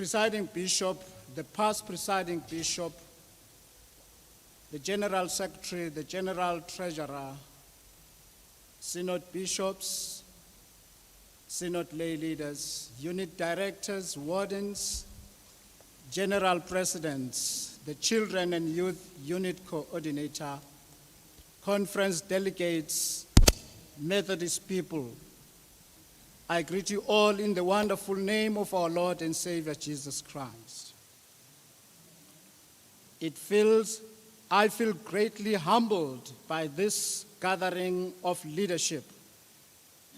presiding bishop, the past presiding bishop, the general secretary, the general treasurer, synod bishops, synod lay leaders, unit directors, wardens, general presidents, the children and youth unit coordinator, conference delegates, Methodist people. I greet you all in the wonderful name of our Lord and Savior Jesus Christ. I feel greatly humbled by this gathering of leadership,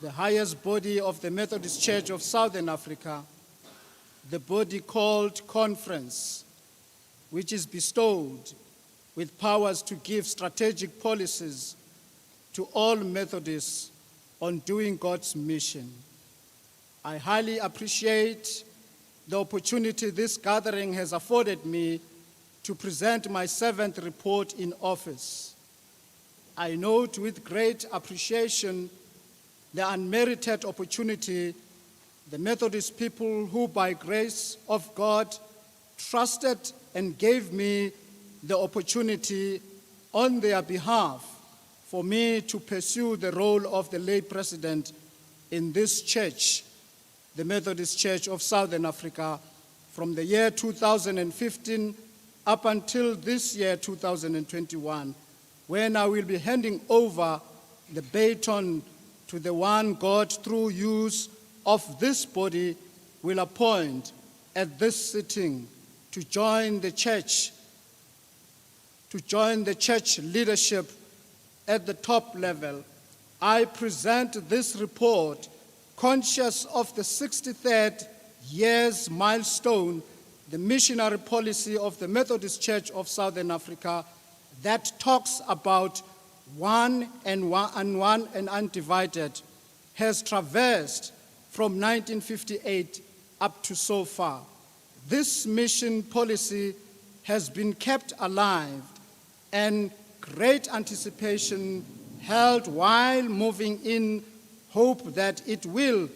the highest body of the Methodist Church of Southern Africa, the body called Conference, which is bestowed with powers to give strategic policies to all Methodists on doing God's mission. I highly appreciate the opportunity this gathering has afforded me to present my 7th report in office. I note with great appreciation the unmerited opportunity the Methodist people who by grace of God trusted and gave me the opportunity on their behalf for me to pursue the role of the lay president in this church, the Methodist Church of Southern Africa, from the year 2015 up until this year, 2021, when I will be handing over the baton to the one God, through use of this body, will appoint at this sitting to join the church leadership at the top level. I present this report conscious of the 63rd year's milestone, the missionary policy of the Methodist Church of Southern Africa that talks about one and undivided, has traversed from 1958 up to so far. This mission policy has been kept alive and great anticipation held while moving in hope that it will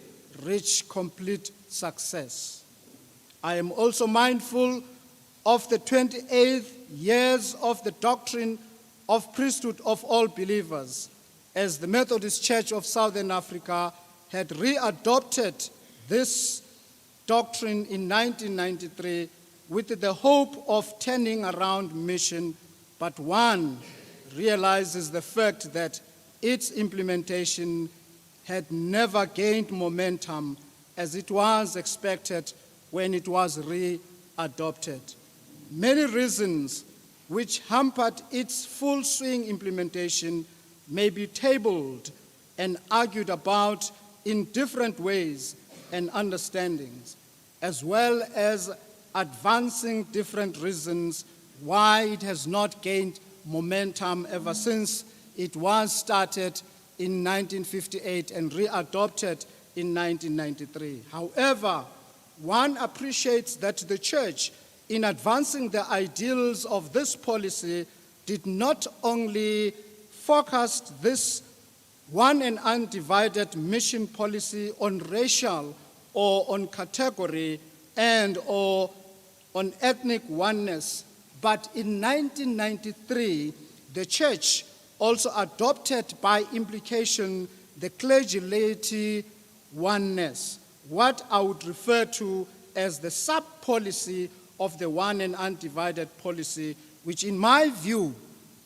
reach complete success. I am also mindful of the 28th years of the doctrine of priesthood of all believers, as the Methodist Church of Southern Africa had readopted this doctrine in 1993 with the hope of turning around mission, but one realizes the fact that its implementation had never gained momentum as it was expected when it was readopted. Many reasons which hampered its full swing implementation may be tabled and argued about in different ways and understandings, as well as advancing different reasons why it has not gained momentum ever since it was started in 1958 and readopted in 1993. However, one appreciates that the Church, in advancing the ideals of this policy, did not only focus this one and undivided mission policy on racial or on category and or on ethnic oneness, but in 1993, the Church also adopted by implication the clergy-laity oneness, what I would refer to as the sub-policy of the one and undivided policy, which in my view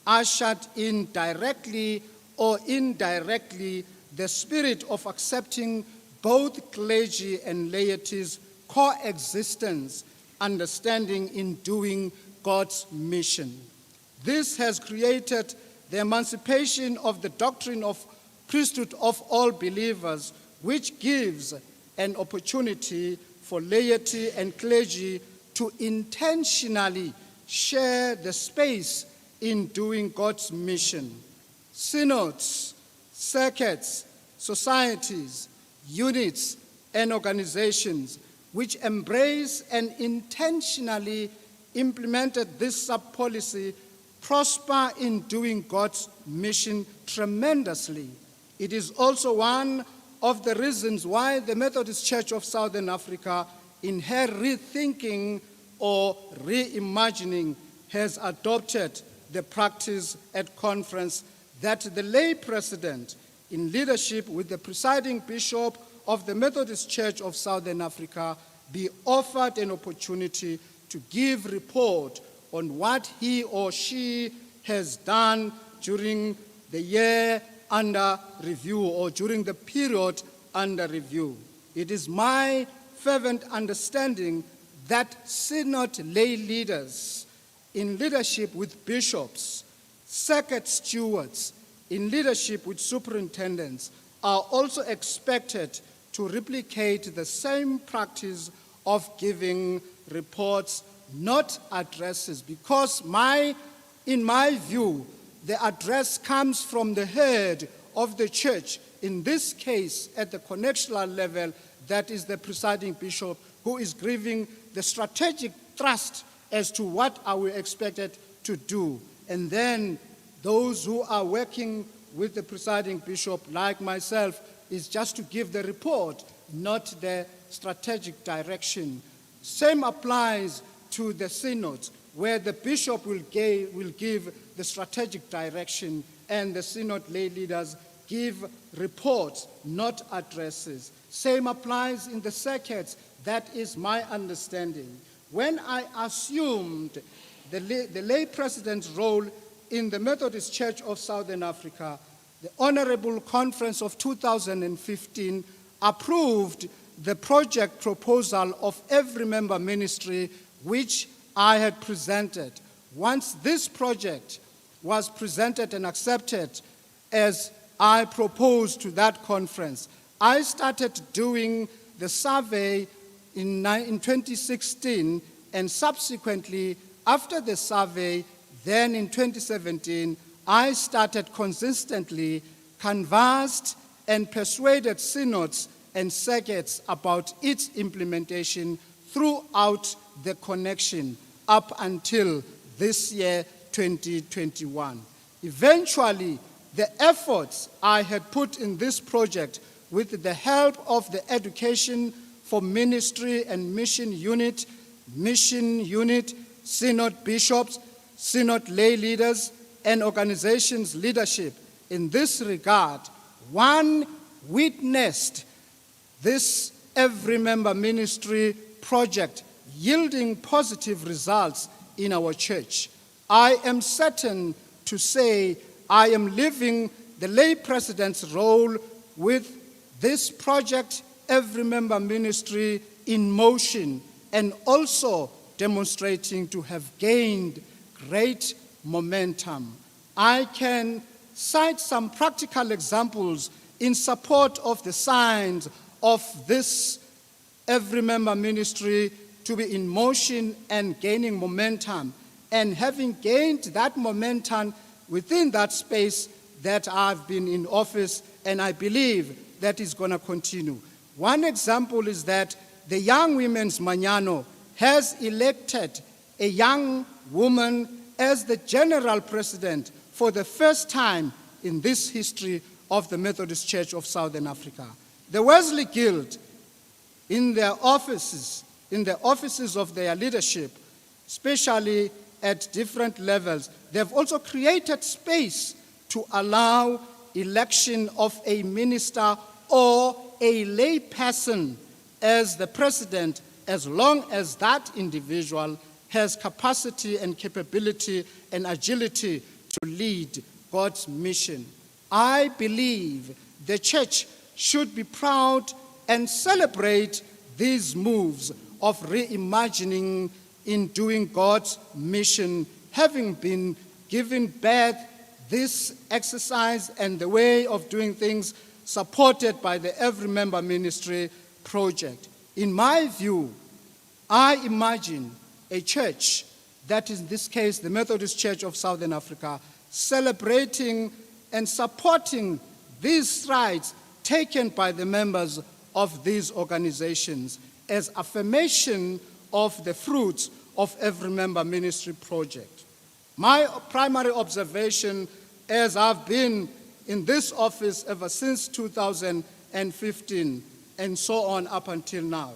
ushered in directly or indirectly the spirit of accepting both clergy and laity's coexistence, understanding in doing God's mission. This has created the emancipation of the doctrine of priesthood of all believers, which gives an opportunity for laity and clergy to intentionally share the space in doing God's mission. Synods, circuits, societies, units, and organizations which embrace and intentionally implemented this sub-policy prosper in doing God's mission tremendously. It is also one of the reasons why the Methodist Church of Southern Africa in her rethinking or reimagining, has adopted the practice at conference that the lay president, in leadership with the presiding bishop of the Methodist Church of Southern Africa, be offered an opportunity to give report on what he or she has done during the year under review or during the period under review. It is my fervent understanding that synod lay leaders in leadership with bishops, circuit stewards, in leadership with superintendents, are also expected to replicate the same practice of giving reports, not addresses, because in my view, the address comes from the head of the church, in this case at the connexional level, that is the presiding bishop, who is giving the strategic thrust as to what are we expected to do. And then those who are working with the presiding bishop, like myself, is just to give the report, not the strategic direction. Same applies to the synod, where the bishop will give the strategic direction and the synod lay leaders give reports, not addresses. Same applies in the circuits. That is my understanding. When I assumed the lay president's role in the Methodist Church of Southern Africa, the Honorable Conference of 2015 approved the project proposal of every member ministry which I had presented. Once this project was presented and accepted as I proposed to that conference, I started doing the survey in 2016, and subsequently, after the survey, then in 2017, I started consistently canvassed and persuaded synods and circuits about its implementation throughout the connection up until this year, 2021. Eventually, the efforts I had put in this project with the help of the Education for Ministry and Mission Unit, synod bishops, synod lay leaders, and organizations leadership in this regard, one witnessed this every member ministry project yielding positive results in our church. I am certain to say I am leaving the lay president's role with this project, every member ministry, in motion, and also demonstrating to have gained great momentum. I can cite some practical examples in support of the signs of this every member ministry to be in motion and gaining momentum, and having gained that momentum within that space that I've been in office, and I believe that is going to continue. One example is that the Young Women's Manyano has elected a young woman as the general president for the first time in this history of the Methodist Church of Southern Africa. The Wesley Guild, in the offices of their leadership, especially at different levels, they've also created space to allow election of a minister or a lay person as the president, as long as that individual has capacity and capability and agility to lead God's mission. I believe the church should be proud and celebrate these moves of reimagining in doing God's mission, having been given birth, this exercise and the way of doing things supported by the Every Member Ministry project. In my view, I imagine a church, that is in this case the Methodist Church of Southern Africa, celebrating and supporting these strides taken by the members of these organizations as affirmation of the fruits of Every Member Ministry project. My primary observation, as I've been in this office ever since 2015 and so on up until now,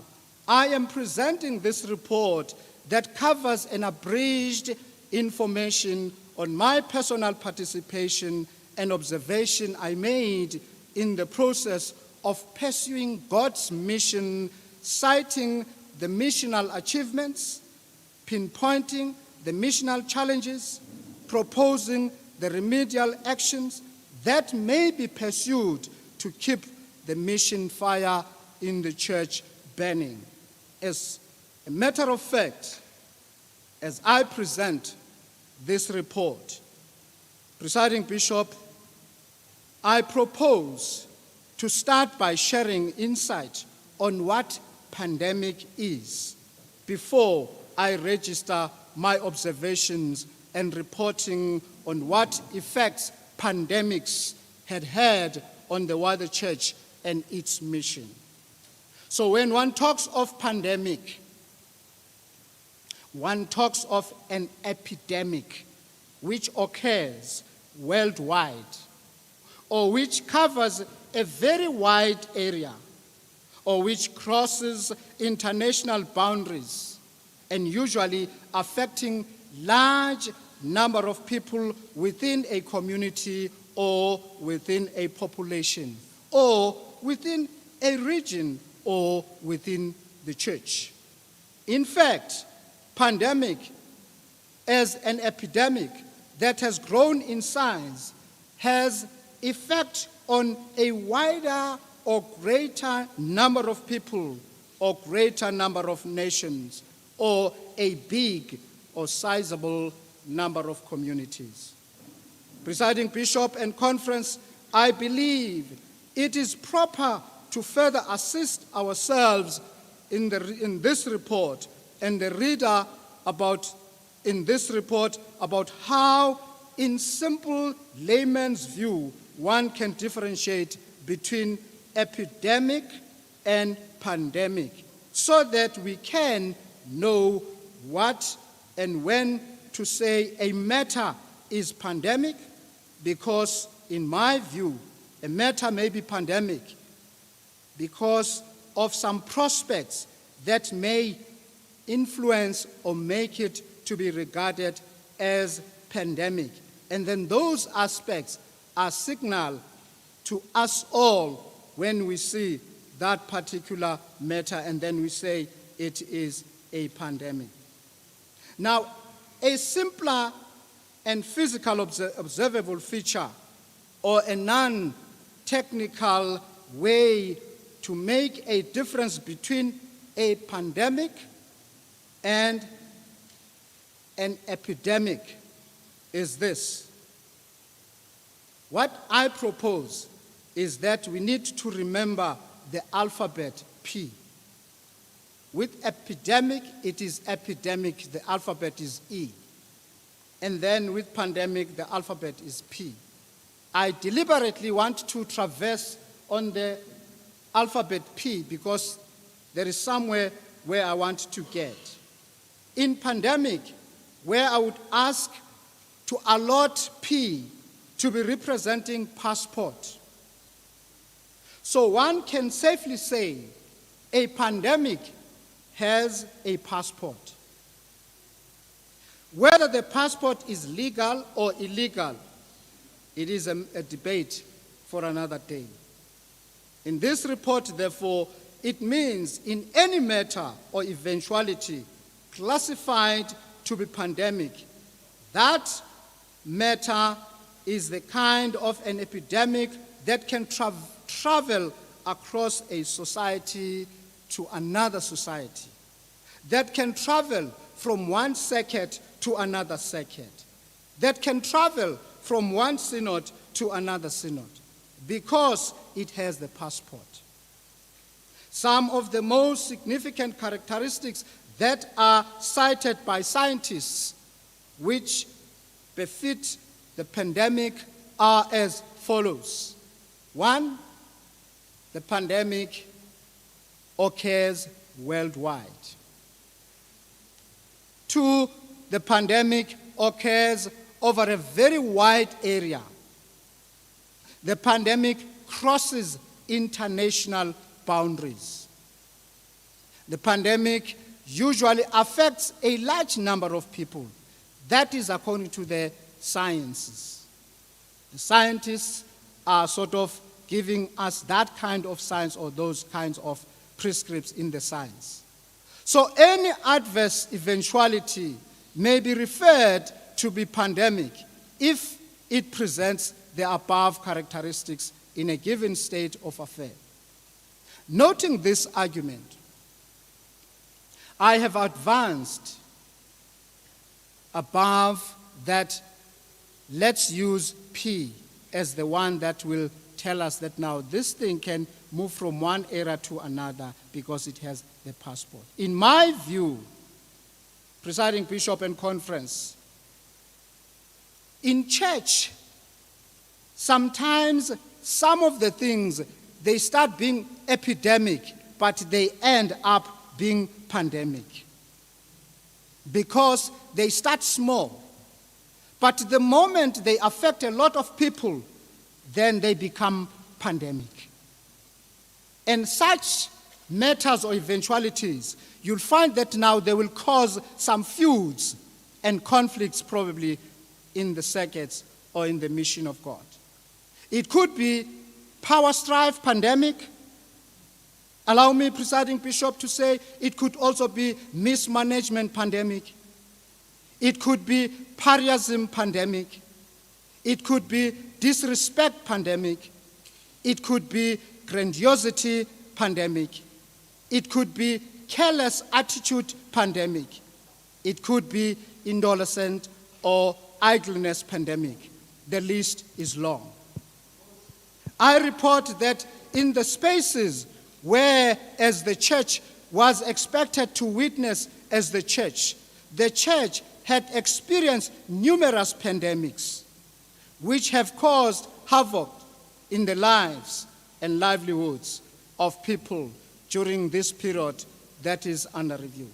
I am presenting this report that covers an abridged information on my personal participation and observation I made in the process of pursuing God's mission, citing the missional achievements, pinpointing the missional challenges, proposing the remedial actions that may be pursued to keep the mission fire in the church burning. As a matter of fact, as I present this report, Presiding Bishop, I propose to start by sharing insight on what pandemic is before I register my observations and reporting on what effects pandemics had on the wider church and its mission. So when one talks of pandemic, one talks of an epidemic which occurs worldwide or which covers a very wide area or which crosses international boundaries and usually affecting large number of people within a community or within a population or within a region or within the church. In fact, pandemic as an epidemic that has grown in size has effect on a wider or greater number of people or greater number of nations or a big or sizable number of communities. Presiding Bishop and Conference, I believe it is proper to further assist ourselves in this report and the reader in this report about how, in simple layman's view, one can differentiate between epidemic and pandemic so that we can know what and when to say a matter is pandemic, because in my view, a matter may be pandemic because of some prospects that may influence or make it to be regarded as pandemic. And then those aspects are signal to us all when we see that particular matter and then we say it is a pandemic. Now, a simpler and physical observable feature or a non-technical way to make a difference between a pandemic and an epidemic is this. What I propose is that we need to remember the alphabet P. With epidemic, it is epidemic, the alphabet is E. And then with pandemic, the alphabet is P. I deliberately want to traverse on the alphabet P because there is somewhere where I want to get. In pandemic, where I would ask to allot P to be representing passport. So one can safely say a pandemic has a passport. Whether the passport is legal or illegal, it is a debate for another day. In this report, therefore, it means in any matter or eventuality classified to be pandemic, that matter is the kind of an epidemic that can travel across a society to another society, that can travel from one circuit to another circuit, that can travel from one synod to another synod, because it has the passport. Some of the most significant characteristics that are cited by scientists which befit the pandemic are as follows. 1, the pandemic occurs worldwide. 2, the pandemic occurs over a very wide area. The pandemic crosses international boundaries. The pandemic usually affects a large number of people. That is according to the sciences. The scientists are sort of giving us that kind of science or those kinds of prescripts in the science. So any adverse eventuality may be referred to be pandemic if it presents the above characteristics in a given state of affair. Noting this argument, I have advanced above that. Let's use P as the one that will tell us that now this thing can move from one era to another because it has the passport. In my view, Presiding Bishop and Conference, in church, sometimes some of the things, they start being epidemic, but they end up being pandemic. Because they start small, but the moment they affect a lot of people, then they become pandemic. And such matters or eventualities, you'll find that now they will cause some feuds and conflicts probably in the circuits or in the mission of God. It could be power strife pandemic. Allow me, Presiding Bishop, to say it could also be mismanagement pandemic. It could be pariahism pandemic. It could be disrespect pandemic. It could be grandiosity pandemic. It could be careless attitude pandemic. It could be indolent or idleness pandemic. The list is long. I report that in the spaces where, as the church was expected to witness as the church had experienced numerous pandemics which have caused havoc in the lives and livelihoods of people during this period that is under review.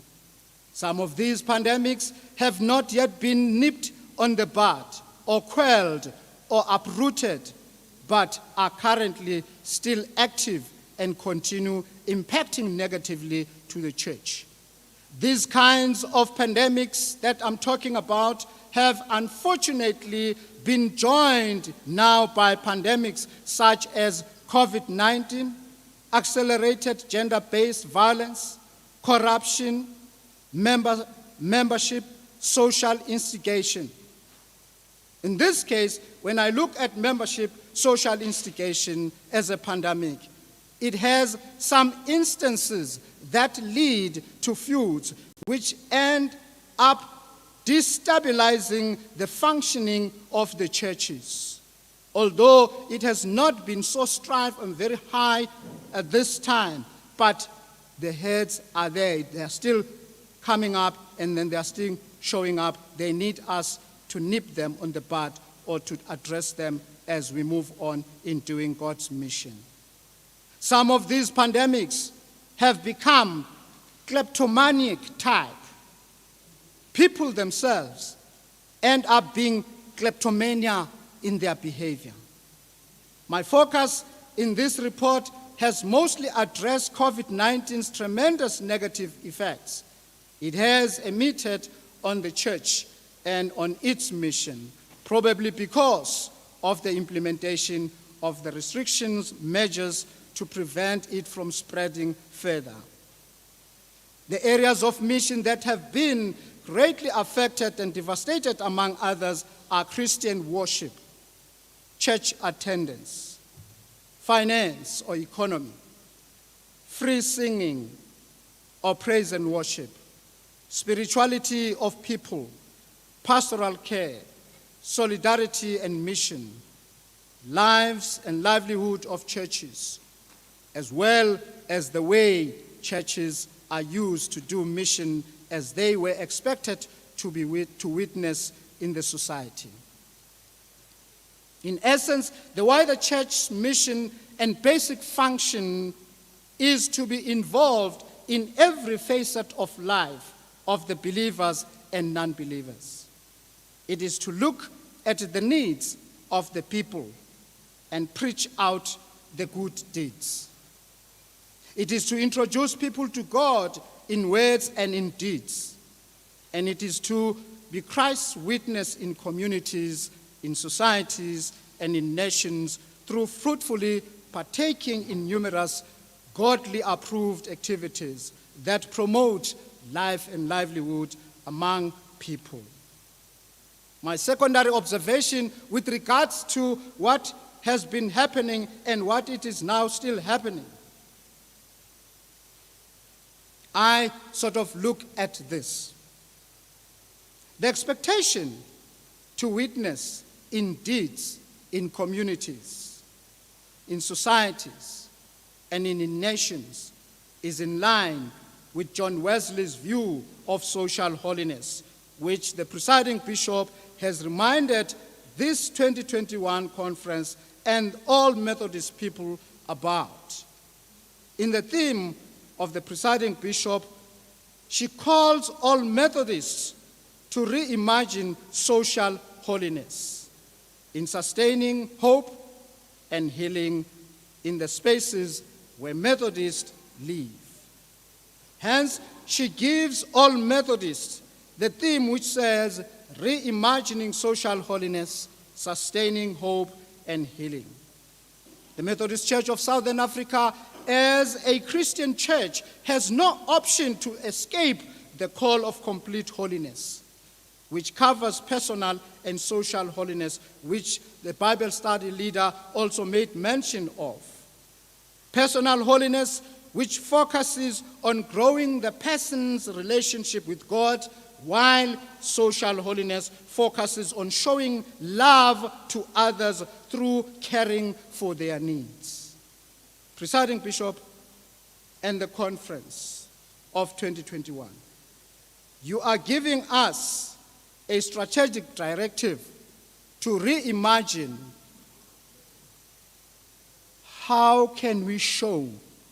Some of these pandemics have not yet been nipped on the bud or quelled or uprooted, but are currently still active and continue impacting negatively to the church. These kinds of pandemics that I'm talking about have unfortunately been joined now by pandemics such as COVID-19, accelerated gender-based violence, corruption, membership, social instigation. In this case, when I look at membership, social instigation as a pandemic, it has some instances that lead to feuds which end up destabilizing the functioning of the churches. Although it has not been so strife and very high at this time, but the heads are there. They are still coming up, and then they are still showing up. They need us to nip them on the bud or to address them as we move on in doing God's mission. Some of these pandemics have become kleptomaniac type. People themselves end up being kleptomania in their behavior. My focus in this report has mostly addressed COVID-19's tremendous negative effects it has emitted on the church and on its mission, probably because of the implementation of the restrictions measures to prevent it from spreading further. The areas of mission that have been greatly affected and devastated, among others, are Christian worship, church attendance, finance or economy, free singing or praise and worship, spirituality of people, pastoral care, solidarity and mission, lives and livelihood of churches, as well as the way churches are used to do mission as they were expected to witness in the society. In essence, the wider church's mission and basic function is to be involved in every facet of life of the believers and non-believers. It is to look at the needs of the people and preach out the good deeds. It is to introduce people to God in words and in deeds. And it is to be Christ's witness in communities, in societies, and in nations through fruitfully partaking in numerous godly approved activities that promote life and livelihood among people. My secondary observation with regards to what has been happening and what it is now still happening, I sort of look at this. The expectation to witness in deeds, in communities, in societies, and in nations is in line with John Wesley's view of social holiness, which the presiding bishop has reminded this 2021 conference and all Methodist people about. In the theme of the presiding bishop, she calls all Methodists to reimagine social holiness in sustaining hope and healing in the spaces where Methodists live. Hence, she gives all Methodists the theme which says, reimagining social holiness, sustaining hope and healing. The Methodist Church of Southern Africa, as a Christian church, has no option to escape the call of complete holiness, which covers personal and social holiness, which the Bible study leader also made mention of. Personal holiness, which focuses on growing the person's relationship with God, while social holiness focuses on showing love to others through caring for their needs. Presiding Bishop and the conference of 2021, you are giving us a strategic directive to reimagine how can we show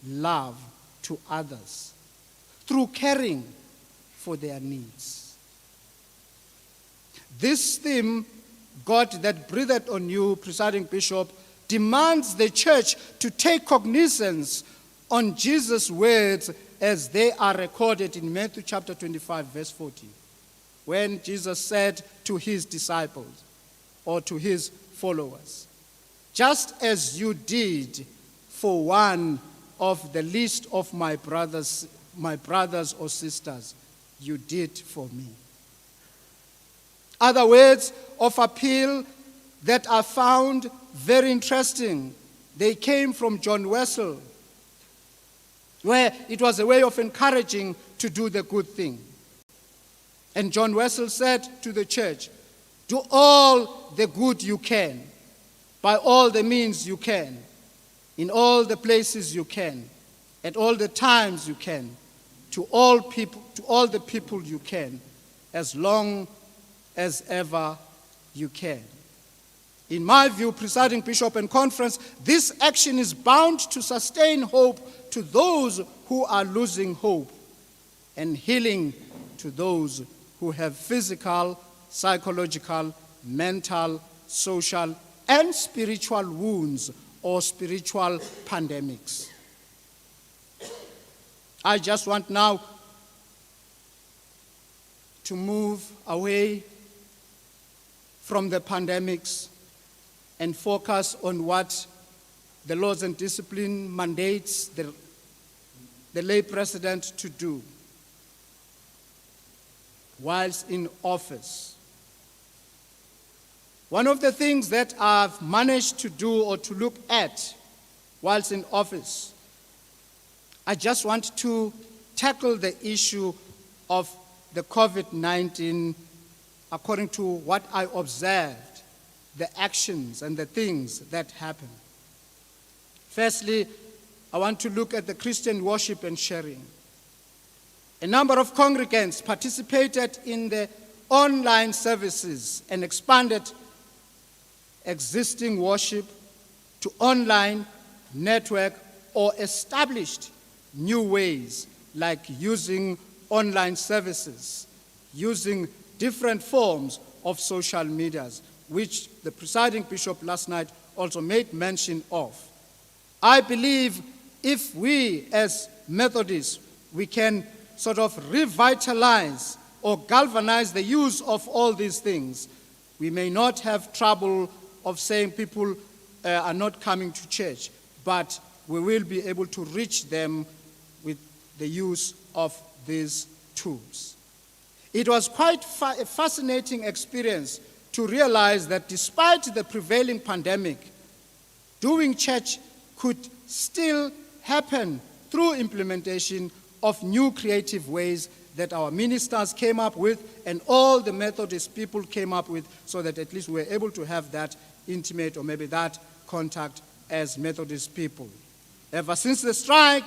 love to others through caring for their needs. This theme, God that breathed on you, Presiding Bishop, demands the church to take cognizance on Jesus' words as they are recorded in Matthew chapter 25, verse 40, when Jesus said to his disciples or to his followers, just as you did for one of the least of my brothers or sisters, you did for me. Other words of appeal that are found very interesting, they came from John Wesley, where it was a way of encouraging to do the good thing. And John Wesley said to the church, do all the good you can, by all the means you can, in all the places you can, at all the times you can, to all the people you can, as long as ever you can. In my view, Presiding Bishop and Conference, this action is bound to sustain hope to those who are losing hope and healing to those who have physical, psychological, mental, social, and spiritual wounds or spiritual pandemics. I just want now to move away from the pandemics and focus on what the laws and discipline mandates the lay president to do whilst in office. One of the things that I've managed to do or to look at whilst in office, I just want to tackle the issue of the COVID-19 according to what I observed, the actions and the things that happened. Firstly, I want to look at the Christian worship and sharing. A number of congregants participated in the online services and expanded existing worship to online, network, or established new ways like using online services, using different forms of social medias, which the presiding bishop last night also made mention of. I believe if we as Methodists, we can sort of revitalize or galvanize the use of all these things, we may not have trouble of saying people are not coming to church, but we will be able to reach them with the use of these tools. It was quite a fascinating experience to realize that despite the prevailing pandemic, doing church could still happen through implementation of new creative ways that our ministers came up with and all the Methodist people came up with, so that at least we were able to have that intimate or maybe that contact as Methodist people. Ever since the strike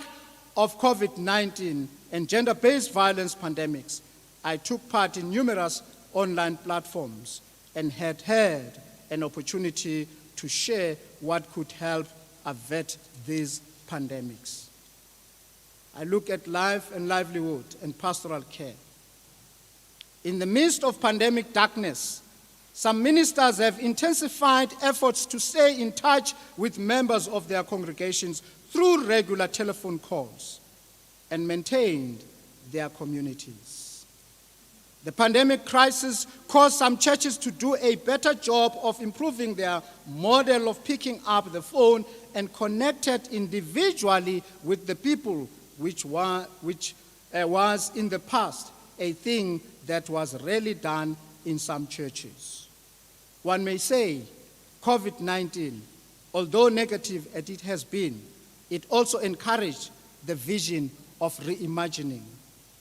of COVID-19 and gender-based violence pandemics, I took part in numerous online platforms and had an opportunity to share what could help avert these pandemics. I look at life and livelihood and pastoral care. In the midst of pandemic darkness, some ministers have intensified efforts to stay in touch with members of their congregations through regular telephone calls and maintained their communities. The pandemic crisis caused some churches to do a better job of improving their model of picking up the phone and connected individually with the people, which was in the past a thing that was rarely done in some churches. One may say COVID-19, although negative as it has been, it also encouraged the vision of reimagining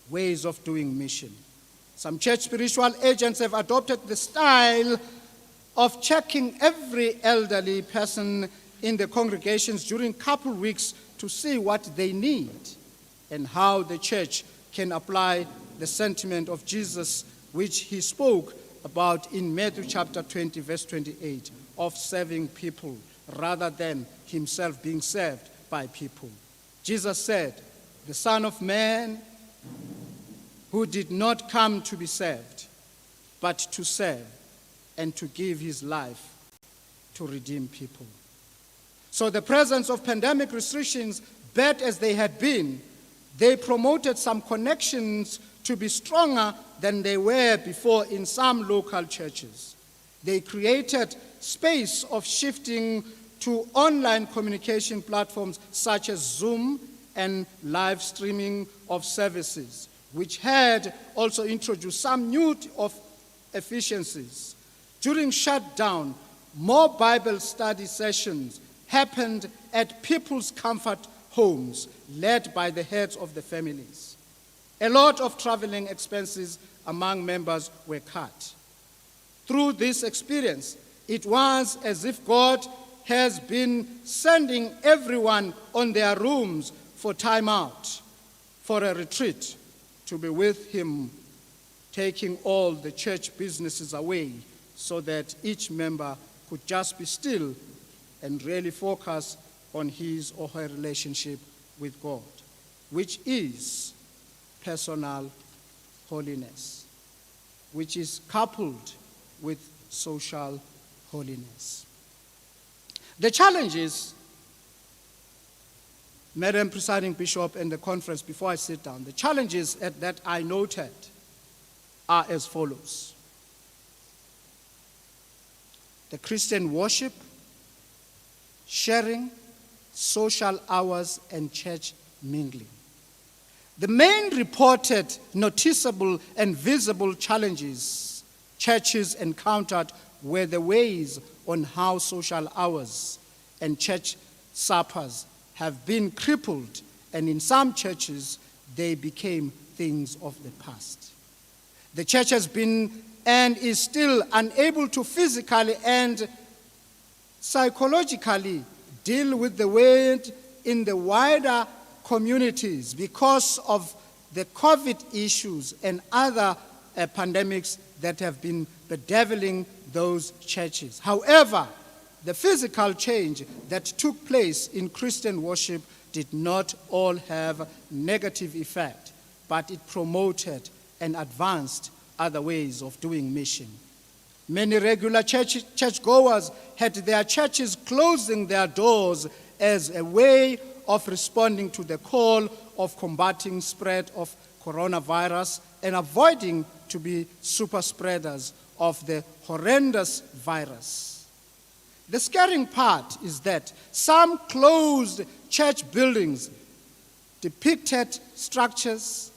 ways of doing mission. Some church spiritual agents have adopted the style of checking every elderly person in the congregations during a couple weeks to see what they need and how the church can apply the sentiment of Jesus, which he spoke about in Matthew chapter 20, verse 28, of serving people rather than himself being served by people. Jesus said, "The Son of Man who did not come to be served, but to serve and to give his life to redeem people." So the presence of pandemic restrictions, bad as they had been, they promoted some connections to be stronger than they were before in some local churches. They created space of shifting to online communication platforms such as Zoom and live streaming of services, which had also introduced some new efficiencies. During shutdown, more Bible study sessions happened at people's comfort homes, led by the heads of the families. A lot of traveling expenses among members were cut. Through this experience, it was as if God has been sending everyone on their rooms for time out, for a retreat, to be with him, taking all the church businesses away so that each member could just be still and really focus on his or her relationship with God, which is personal holiness, which is coupled with social holiness. The challenges, Madam Presiding Bishop and the conference, before I sit down, the challenges that I noted are as follows. The Christian worship, sharing, social hours, and church mingling. The main reported noticeable and visible challenges churches encountered were the ways on how social hours and church suppers have been crippled, and in some churches they became things of the past. The church has been and is still unable to physically and psychologically deal with the weight in the wider communities because of the COVID issues and other pandemics that have been bedeviling those churches. However, the physical change that took place in Christian worship did not all have negative effect, but it promoted and advanced other ways of doing mission. Many regular churchgoers had their churches closing their doors as a way of responding to the call of combating spread of coronavirus and avoiding to be super spreaders of the horrendous virus. The scaring part is that some closed church buildings depicted structures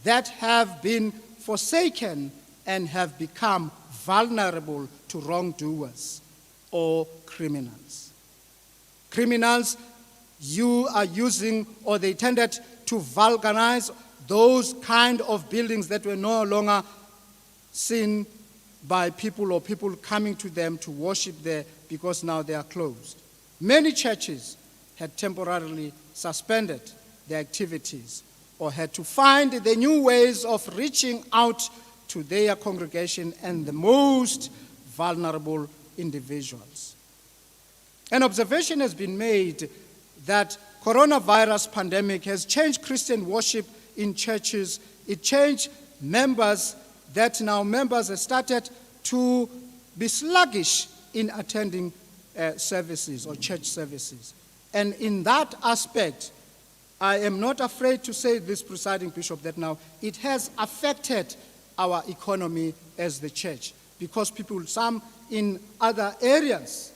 that have been forsaken and have become vulnerable to wrongdoers or criminals. Criminals you are using, or they tended to vulgarize those kind of buildings that were no longer seen by people or people coming to them to worship there because now they are closed. Many churches had temporarily suspended their activities or had to find the new ways of reaching out to their congregation and the most vulnerable individuals. An observation has been made that coronavirus pandemic has changed Christian worship in churches. It changed members, that now members have started to be sluggish in attending services or church services. And in that aspect, I am not afraid to say this, Presiding Bishop, that now it has affected our economy as the church, because people, some in other areas,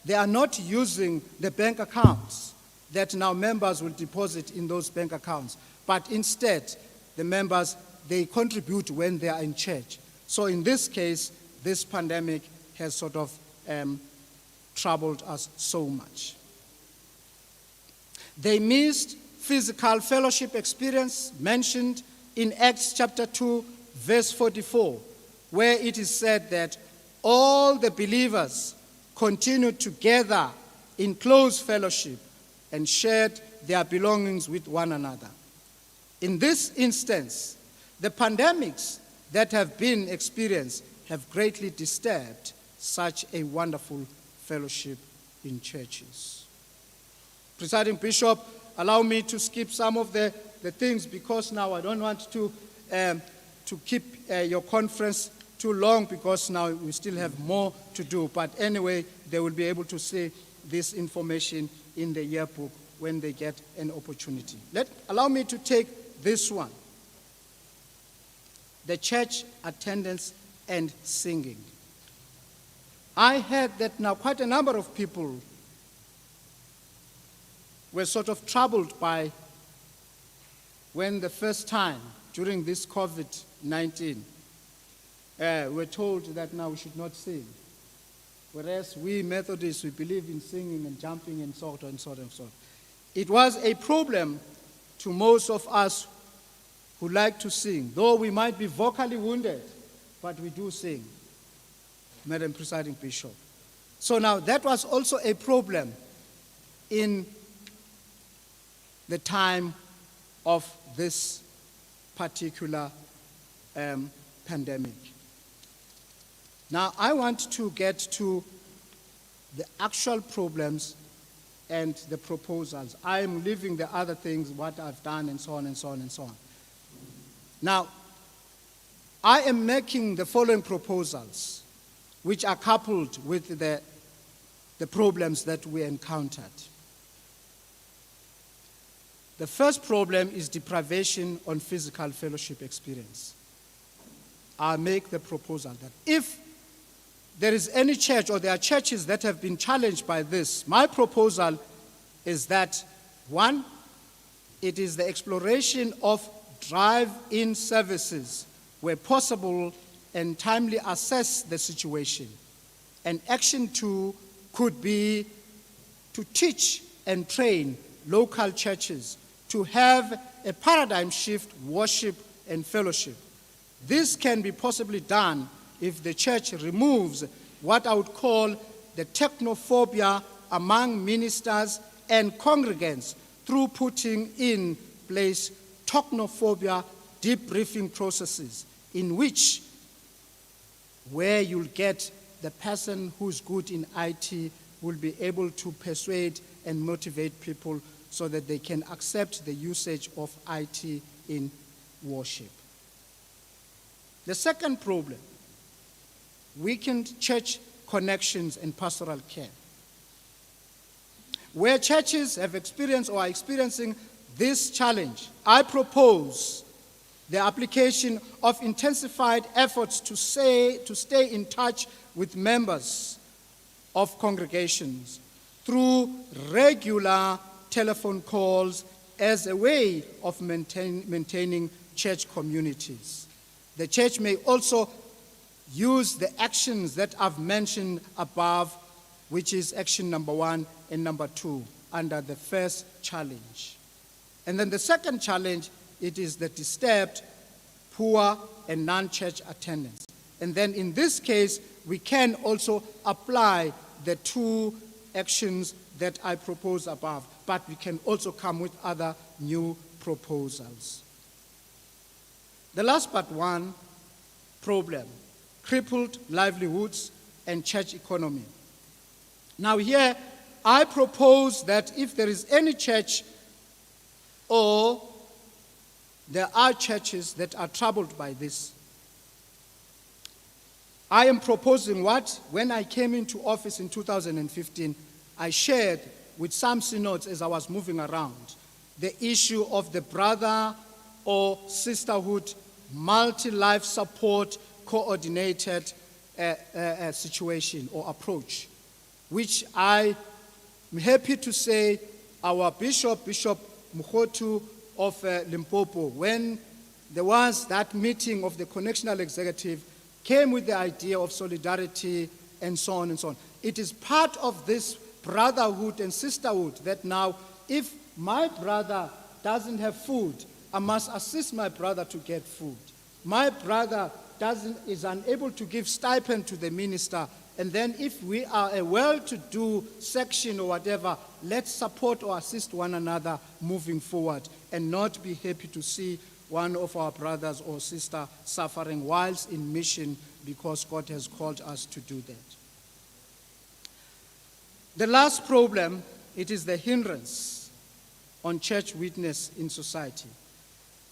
they are not using the bank accounts that now members will deposit in those bank accounts, but instead the members, they contribute when they are in church. So in this case, this pandemic has sort of troubled us so much. They missed physical fellowship experience mentioned in Acts chapter 2, verse 44, where it is said that all the believers continued to gather in close fellowship and shared their belongings with one another. In this instance, the pandemics that have been experienced have greatly disturbed such a wonderful fellowship in churches. Presiding Bishop, allow me to skip some of the things, because now I don't want to keep your conference too long, because now we still have more to do. But anyway, they will be able to see this information in the yearbook when they get an opportunity. Allow me to take this one. The church attendance and singing. I heard that now quite a number of people were sort of troubled by when the first time during this COVID-19 we're told that now we should not sing. Whereas we Methodists, we believe in singing and jumping and so on and so on and so on. It was a problem to most of us who like to sing, though we might be vocally wounded, but we do sing, Madam Presiding Bishop. So now that was also a problem in the time of this particular pandemic. Now I want to get to the actual problems and the proposals. I am leaving the other things, what I've done and so on and so on and so on. Now, I am making the following proposals, which are coupled with the problems that we encountered. The first problem is deprivation on physical fellowship experience. I make the proposal that if there is any church, or there are churches that have been challenged by this, my proposal is that, one, it is the exploration of drive-in services where possible and timely assess the situation. And action two could be to teach and train local churches to have a paradigm shift, worship and fellowship. This can be possibly done if the church removes what I would call the technophobia among ministers and congregants through putting in place technophobia debriefing processes, in which where you'll get the person who's good in IT will be able to persuade and motivate people so that they can accept the usage of IT in worship. The second problem, weakened church connections and pastoral care. Where churches have experienced or are experiencing this challenge, I propose the application of intensified efforts to stay in touch with members of congregations through regular telephone calls as a way of maintaining church communities. The church may also use the actions that I've mentioned above, which is action number 1 and number 2, under the first challenge. And then the second challenge, it is the disturbed, poor, and non-church attendance. And then in this case, we can also apply the 2 actions that I propose above, but we can also come with other new proposals. The last but one problem, crippled livelihoods and church economy. Now here, I propose that if there is any church or there are churches that are troubled by this, I am proposing what, when I came into office in 2015, I shared with some synods as I was moving around the issue of the brother or sisterhood multi-life support coordinated situation or approach, which I am happy to say our Bishop Mukhotu of Limpopo, when there was that meeting of the connectional executive, came with the idea of solidarity and so on and so on. It is part of this brotherhood and sisterhood that now, if my brother doesn't have food, I must assist my brother to get food. My brother is unable to give stipend to the minister, and then if we are a well-to-do section or whatever, let's support or assist one another moving forward and not be happy to see one of our brothers or sister suffering whilst in mission because God has called us to do that. The last problem, it is the hindrance on church witness in society.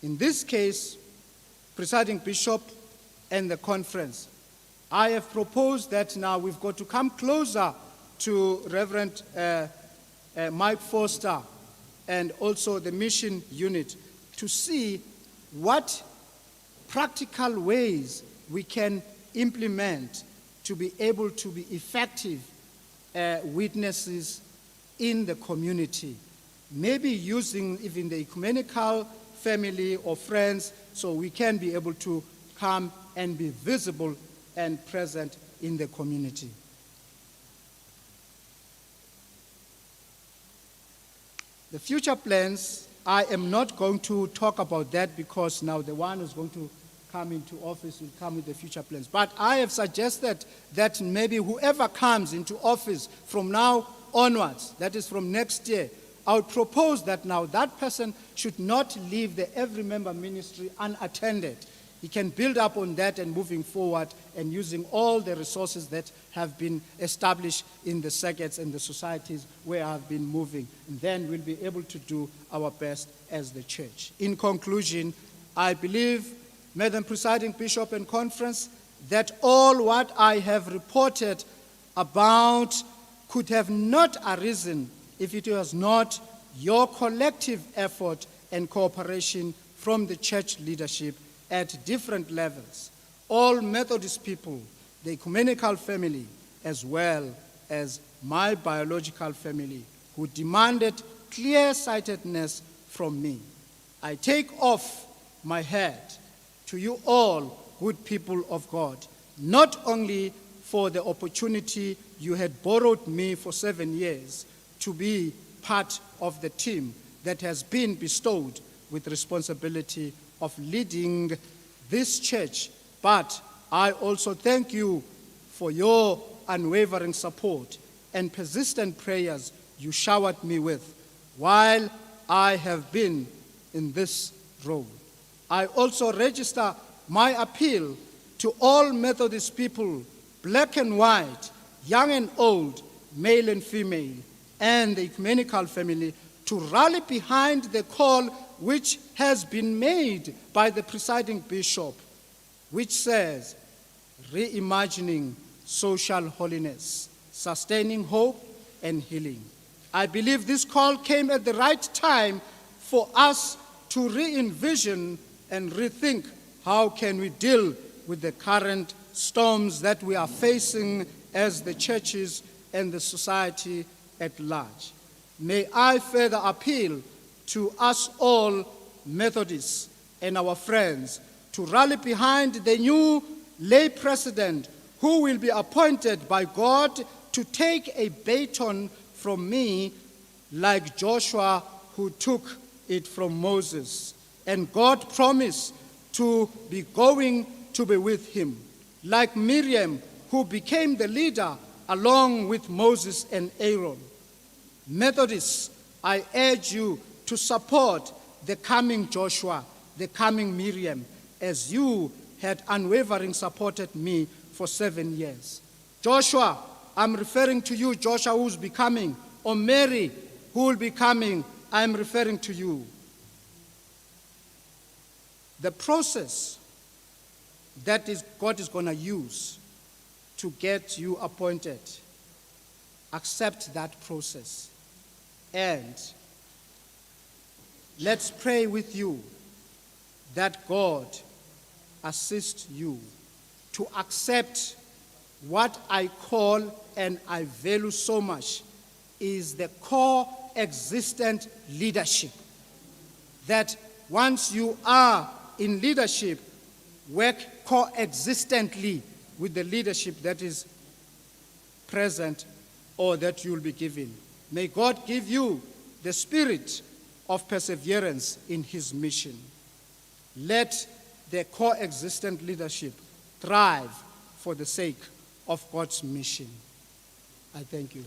In this case, Presiding Bishop and the conference, I have proposed that now we've got to come closer to Reverend Mike Foster and also the mission unit to see what practical ways we can implement to be able to be effective witnesses in the community. Maybe using even the ecumenical family or friends so we can be able to come and be visible and present in the community. The future plans, I am not going to talk about that because now the one who's going to come into office will come with the future plans. But I have suggested that maybe whoever comes into office from now onwards, that is from next year, I would propose that now that person should not leave the every member ministry unattended. He can build up on that and moving forward and using all the resources that have been established in the circuits and the societies where I've been moving. And then we'll be able to do our best as the church. In conclusion, I believe, Madam Presiding Bishop and Conference, that all what I have reported about could have not arisen if it was not your collective effort and cooperation from the church leadership at different levels, all Methodist people, the ecumenical family, as well as my biological family, who demanded clear-sightedness from me. I take off my hat to you all, good people of God, not only for the opportunity you had borrowed me for 7 years to be part of the team that has been bestowed with responsibility of leading this church, but I also thank you for your unwavering support and persistent prayers you showered me with while I have been in this role. I also register my appeal to all Methodist people, black and white, young and old, male and female, and the ecumenical family to rally behind the call which has been made by the presiding bishop, which says, reimagining social holiness, sustaining hope and healing. I believe this call came at the right time for us to re-envision and rethink how can we deal with the current storms that we are facing as the churches and the society at large. May I further appeal to us all Methodists and our friends to rally behind the new lay president who will be appointed by God to take a baton from me like Joshua who took it from Moses. And God promised to be going to be with him, like Miriam who became the leader along with Moses and Aaron. Methodists, I urge you to support the coming Joshua, the coming Miriam, as you had unwavering supported me for 7 years. Joshua, I'm referring to you, Joshua who's becoming, or Mary who will be coming, I'm referring to you. The process that God is going to use to get you appointed, accept that process. And let's pray with you that God assist you to accept what I call and I value so much is the coexistent leadership. That once you are in leadership, work coexistently with the leadership that is present or that you'll be given. May God give you the spirit of perseverance in his mission. Let the coexistent leadership thrive for the sake of God's mission. I thank you.